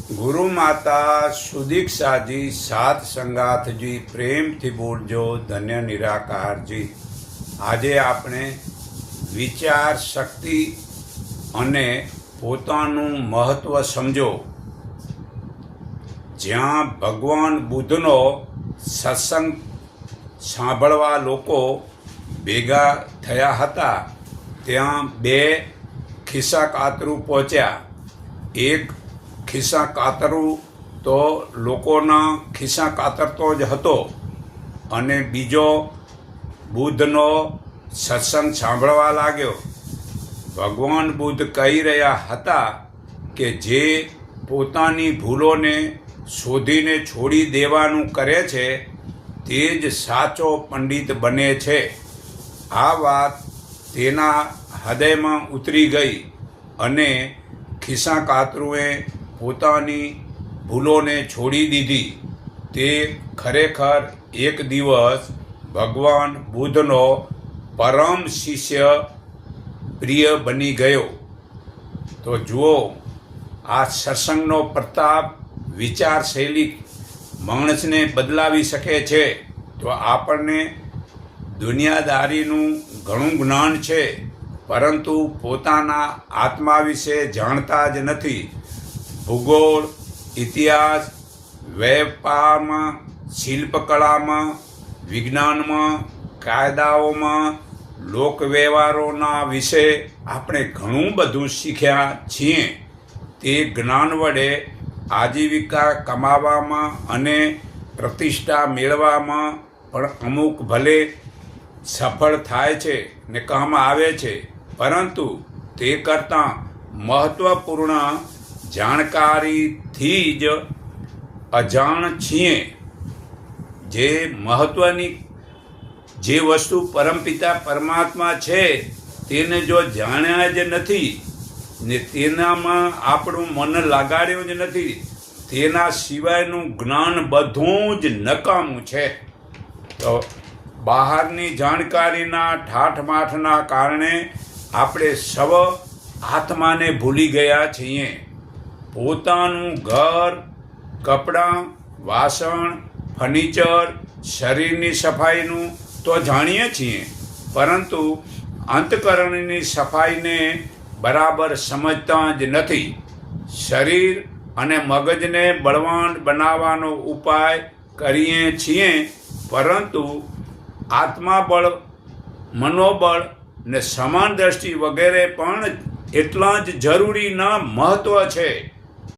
ગુરુ માતા સુદીક્ષાજી સાત સંગાથજી પ્રેમથી બોલજો ધન્ય નિરાકારજી। આજે આપણે વિચાર શક્તિ અને પોતાનું મહત્વ સમજો। જ્યાં ભગવાન બુદ્ધનો સત્સંગ સાંભળવા લોકો ભેગા થયા હતા ત્યાં બે ખિસ્સા કાતરું પહોંચ્યા। એક ખિસ્સા કાતરું તો લોકોના ખિસ્સા કાતરતો જ હતો અને બીજો બુદ્ધનો સત્સંગ સાંભળવા લાગ્યો। ભગવાન બુદ્ધ કહી રહ્યા હતા કે જે પોતાની ભૂલોને શોધીને છોડી દેવાનું કરે છે તે જ સાચો પંડિત બને છે। આ વાત તેના હૃદયમાં ઉતરી ગઈ અને ખિસ્સા કાતરુએ પોતાની ભૂલોને છોડી દીધી। તે ખરેખર એક દિવસ ભગવાન બુદ્ધનો પરમ શિષ્ય પ્રિય બની ગયો। તો જુઓ, આ સત્સંગનો પ્રતાપ વિચારશૈલી માણસને બદલાવી શકે છે। તો આપણને દુનિયાદારીનું ઘણું જ્ઞાન છે, પરંતુ પોતાના આત્મા વિશે જાણતા જ નથી। ભૂગોળ, ઇતિહાસ, વેપારમાં, શિલ્પકળામાં, વિજ્ઞાનમાં, કાયદાઓમાં, લોકવ્યવહારોના વિશે આપણે ઘણું બધું શીખ્યા છીએ। તે જ્ઞાન વડે આજીવિકા કમાવામાં અને પ્રતિષ્ઠા મેળવવામાં પણ અમુક ભલે સફળ થાય છે ને કામ આવે છે, પરંતુ તે કરતાં મહત્ત્વપૂર્ણ જાણકારીથી જ અજાણ છીએ। જે મહત્ત્વની જે વસ્તુ પરમપિતા પરમાત્મા છે તેને જો જાણ્યા જ નથી ને તેનામાં આપણું મન લગાડ્યું જ નથી, તેના સિવાયનું જ્ઞાન બધું જ નકામું છે। તો બહારની જાણકારીના ઠાઠમાઠના કારણે આપણે સૌ આત્માને ભૂલી ગયા છીએ। પોતાનું ઘર, કપડાં, વાસણ, ફર્નિચર, શરીરની સફાઈનું તો જાણીએ છીએ, પરંતુ અંતઃકરણની સફાઈને બરાબર સમજતા જ નથી। શરીર અને મગજને બળવાન બનાવવાનો ઉપાય કરીએ છીએ, પરંતુ આત્માબળ, મનોબળ ને સમાન દ્રષ્ટિ વગેરે પણ એટલા જ જરૂરીના મહત્ત્વ છે।